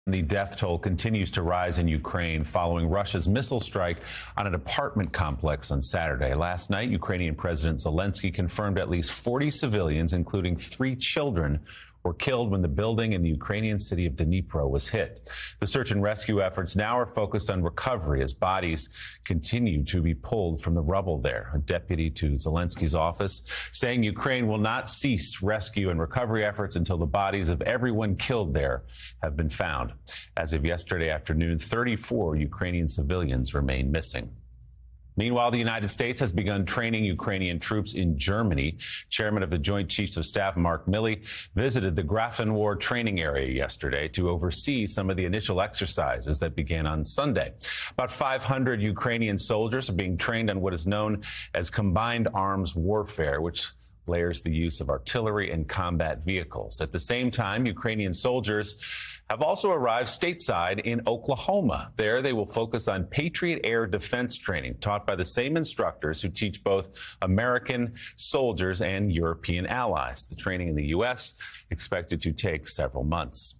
The death toll continues to rise in Ukraine following Russia's missile strike on an apartment complex on Saturday. Last night, Ukrainian President Zelensky confirmed at least 40 civilians, including 3 children, were killed when the building in the Ukrainian city of Dnipro was hit. The search and rescue efforts now are focused on recovery as bodies continue to be pulled from the rubble there. A deputy to Zelensky's office saying Ukraine will not cease rescue and recovery efforts until the bodies of everyone killed there have been found. As of yesterday afternoon, 34 Ukrainian civilians remain missing. Meanwhile, the United States has begun training Ukrainian troops in Germany. Chairman of the Joint Chiefs of Staff, Mark Milley, visited the Grafenwohr training area yesterday to oversee some of the initial exercises that began on Sunday. About 500 Ukrainian soldiers are being trained on what is known as combined arms warfare, which layers the use of artillery and combat vehicles. At the same time, Ukrainian soldiers have also arrived stateside in Oklahoma. There, they will focus on Patriot air defense training taught by the same instructors who teach both American soldiers and European allies. The training in the U.S. expected to take several months.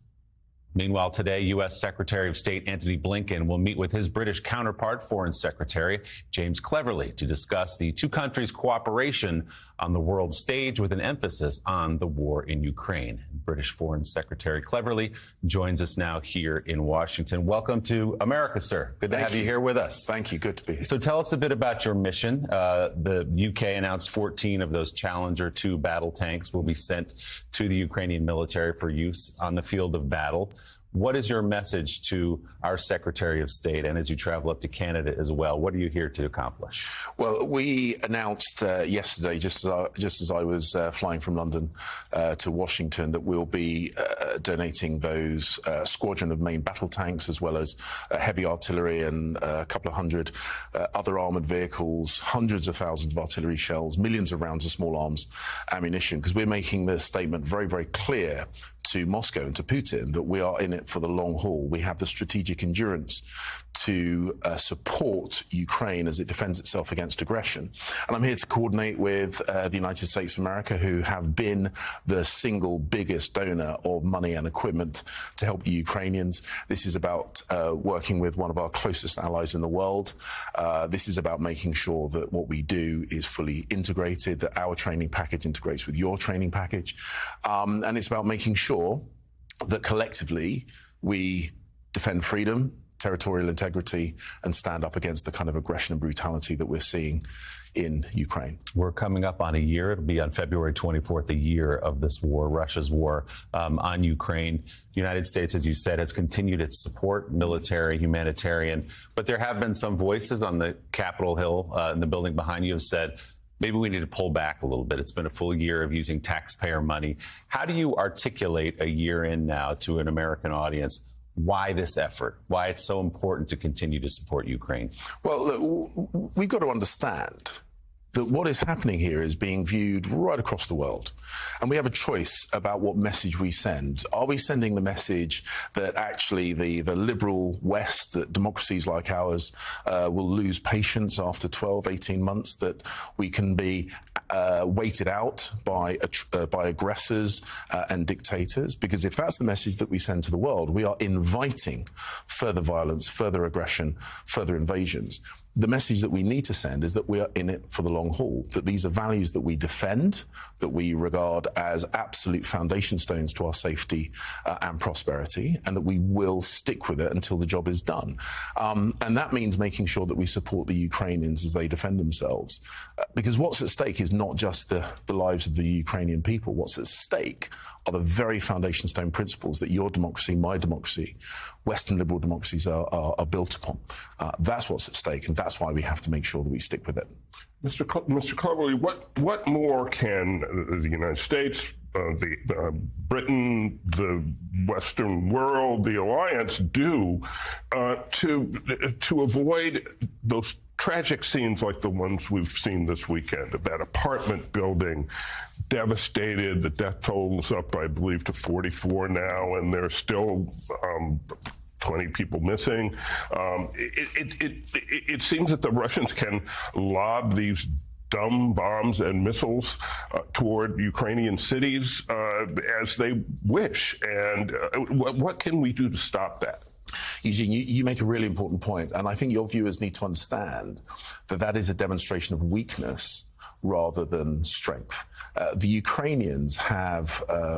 Meanwhile, today, U.S. Secretary of State Antony Blinken will meet with his British counterpart, Foreign Secretary James Cleverly, to discuss the two countries' cooperation on the world stage with an emphasis on the war in Ukraine. British Foreign Secretary Cleverly joins us now here in Washington. Welcome to America, sir. Good to have you here with us. Thank you. Good to be here. So tell us a bit about your mission. The UK announced 14 of those Challenger 2 battle tanks will be sent to the Ukrainian military for use on the field of battle. What is your message to our Secretary of State, and as you travel up to Canada as well, what are you here to accomplish? Well, we announced yesterday, just as I was flying from London to Washington, that we'll be donating those squadron of main battle tanks, as well as heavy artillery and a couple of hundred other armoured vehicles, hundreds of thousands of artillery shells, millions of rounds of small arms ammunition, because we're making the statement very, very clear to Moscow and to Putin that we are in it for the long haul. We have the strategic endurance to support Ukraine as it defends itself against aggression. And I'm here to coordinate with the United States of America, who have been the single biggest donor of money and equipment to help the Ukrainians. This is about working with one of our closest allies in the world. This is about making sure that what we do is fully integrated, that our training package integrates with your training package. And it's about making sure that collectively we defend freedom, territorial integrity, and stand up against the kind of aggression and brutality that we're seeing in Ukraine. We're coming up on a year. It'll be on February 24th, a year of this war, Russia's war on Ukraine. The United States, as you said, has continued its support, military, humanitarian, but there have been some voices on the Capitol Hill in the building behind you have said, maybe we need to pull back a little bit. It's been a full year of using taxpayer money. How do you articulate a year in now to an American audience why this effort, why it's so important to continue to support Ukraine? Well, look, we've got to understand that what is happening here is being viewed right across the world. And we have a choice about what message we send. Are we sending the message that actually the liberal West, that democracies like ours will lose patience after 12, 18 months, that we can be weighted out by aggressors and dictators? Because if that's the message that we send to the world, we are inviting further violence, further aggression, further invasions. The message that we need to send is that we are in it for the long haul, that these are values that we defend, that we regard as absolute foundation stones to our safety and prosperity, and that we will stick with it until the job is done. And that means making sure that we support the Ukrainians as they defend themselves. Because what's at stake is not just the lives of the Ukrainian people. What's at stake are the very foundation stone principles that your democracy, my democracy, Western liberal democracies are built upon. That's what's at stake, and that's why we have to make sure that we stick with it. Mr. Cleverly, what more can the United States, Britain, the Western world, the alliance do to avoid those tragic scenes like the ones we've seen this weekend of that apartment building devastated? The death toll is up, I believe, to 44 now, and there's still 20 people missing. It seems that the Russians can lob these dumb bombs and missiles toward Ukrainian cities as they wish. And what can we do to stop that? Eugene, you make a really important point, and I think your viewers need to understand that that is a demonstration of weakness rather than strength. The Ukrainians have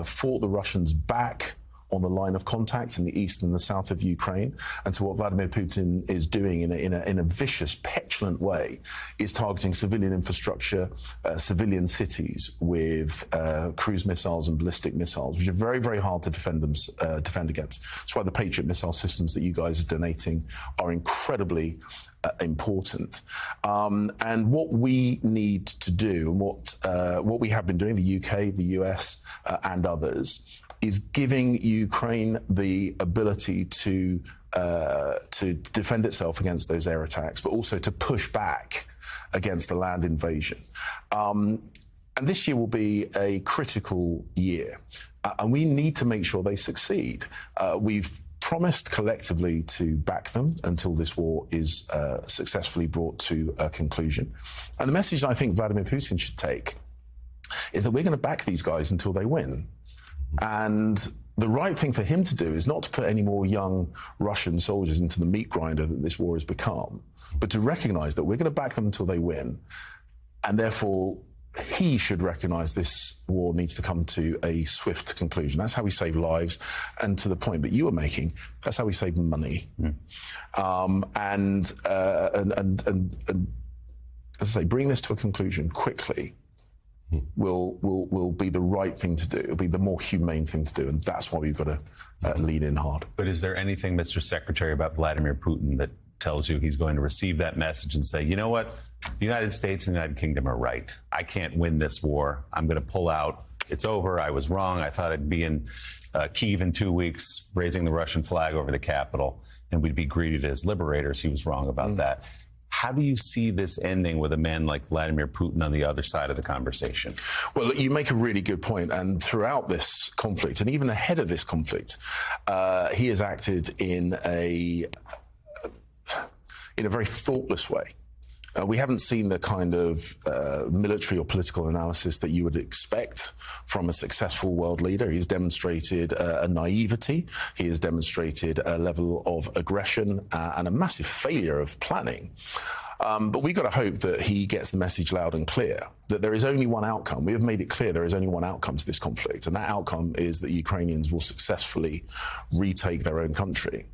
fought the Russians back on the line of contact in the east and the south of Ukraine. And so what Vladimir Putin is doing in a vicious, petulant way is targeting civilian infrastructure, civilian cities with cruise missiles and ballistic missiles, which are very, very hard to defend against. That's why the Patriot missile systems that you guys are donating are incredibly important. And what we need to do, and what we have been doing, the UK, the US, and others, is giving Ukraine the ability to defend itself against those air attacks, but also to push back against the land invasion. And this year will be a critical year, and we need to make sure they succeed. We've promised collectively to back them until this war is successfully brought to a conclusion. And the message I think Vladimir Putin should take is that we're going to back these guys until they win. And the right thing for him to do is not to put any more young Russian soldiers into the meat grinder that this war has become, but to recognize that we're going to back them until they win. And therefore, he should recognize this war needs to come to a swift conclusion. That's how we save lives. And to the point that you were making, that's how we save money. And as I say, bring this to a conclusion quickly will be the right thing to do. It'll be the more humane thing to do, and that's why we've got to lean in hard. But is there anything, Mr. Secretary, about Vladimir Putin that tells you he's going to receive that message and say, you know what, the United States and the United Kingdom are right. I can't win this war. I'm going to pull out. It's over. I was wrong. I thought I'd be in Kyiv in 2 weeks, raising the Russian flag over the Capitol, and we'd be greeted as liberators. He was wrong about that. How do you see this ending with a man like Vladimir Putin on the other side of the conversation? Well, look, you make a really good point. And throughout this conflict, and even ahead of this conflict, he has acted in a very thoughtless way. We haven't seen the kind of military or political analysis that you would expect from a successful world leader. He's demonstrated a naivety. He has demonstrated a level of aggression and a massive failure of planning. But we've got to hope that he gets the message loud and clear, that there is only one outcome. We have made it clear there is only one outcome to this conflict, and that outcome is that Ukrainians will successfully retake their own country.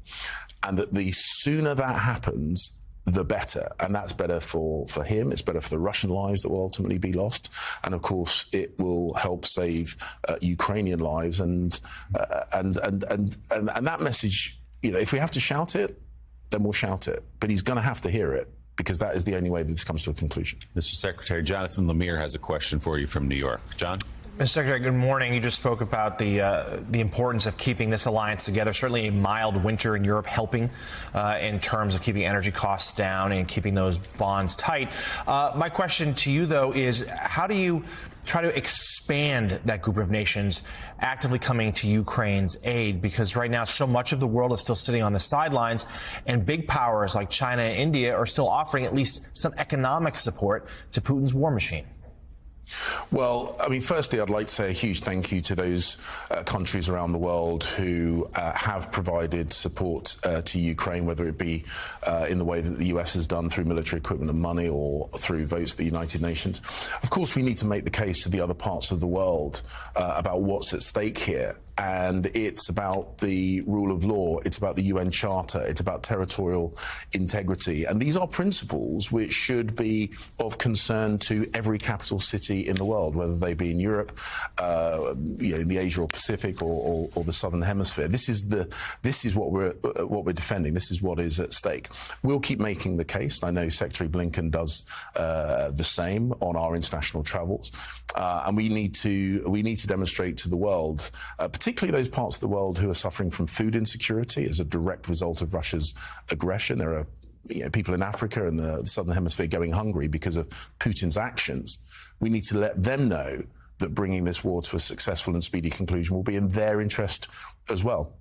And that the sooner that happens, the better. And that's better for him. It's better for the Russian lives that will ultimately be lost. And of course, it will help save Ukrainian lives. And that message, you know, if we have to shout it, then we'll shout it. But he's going to have to hear it, because that is the only way that this comes to a conclusion. Mr. Secretary, Jonathan Lemire has a question for you from New York. John? Mr. Secretary, good morning. You just spoke about the importance of keeping this alliance together. Certainly a mild winter in Europe helping in terms of keeping energy costs down and keeping those bonds tight. My question to you, though, is how do you try to expand that group of nations actively coming to Ukraine's aid? Because right now so much of the world is still sitting on the sidelines, and big powers like China and India are still offering at least some economic support to Putin's war machine. Well, I mean, firstly, I'd like to say a huge thank you to those countries around the world who have provided support to Ukraine, whether it be in the way that the US has done through military equipment and money, or through votes at the United Nations. Of course, we need to make the case to the other parts of the world about what's at stake here. And it's about the rule of law. It's about the UN Charter. It's about territorial integrity. And these are principles which should be of concern to every capital city in the world, whether they be in Europe, in the Asia or Pacific, or the Southern Hemisphere. This is what we're defending. This is what is at stake. We'll keep making the case. I know Secretary Blinken does the same on our international travels, and we need to demonstrate to the world, particularly those parts of the world who are suffering from food insecurity as a direct result of Russia's aggression. There are people in Africa and the Southern Hemisphere going hungry because of Putin's actions. We need to let them know that bringing this war to a successful and speedy conclusion will be in their interest as well.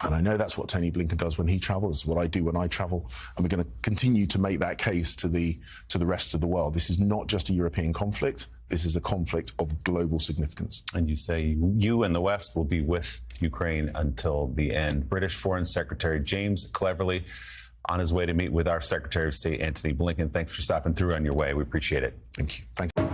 And I know that's what Tony Blinken does when he travels. It's what I do when I travel. And we're going to continue to make that case to the rest of the world. This is not just a European conflict. This is a conflict of global significance. And you say you and the West will be with Ukraine until the end. British Foreign Secretary James Cleverly on his way to meet with our Secretary of State, Antony Blinken. Thanks for stopping through on your way. We appreciate it. Thank you. Thank you.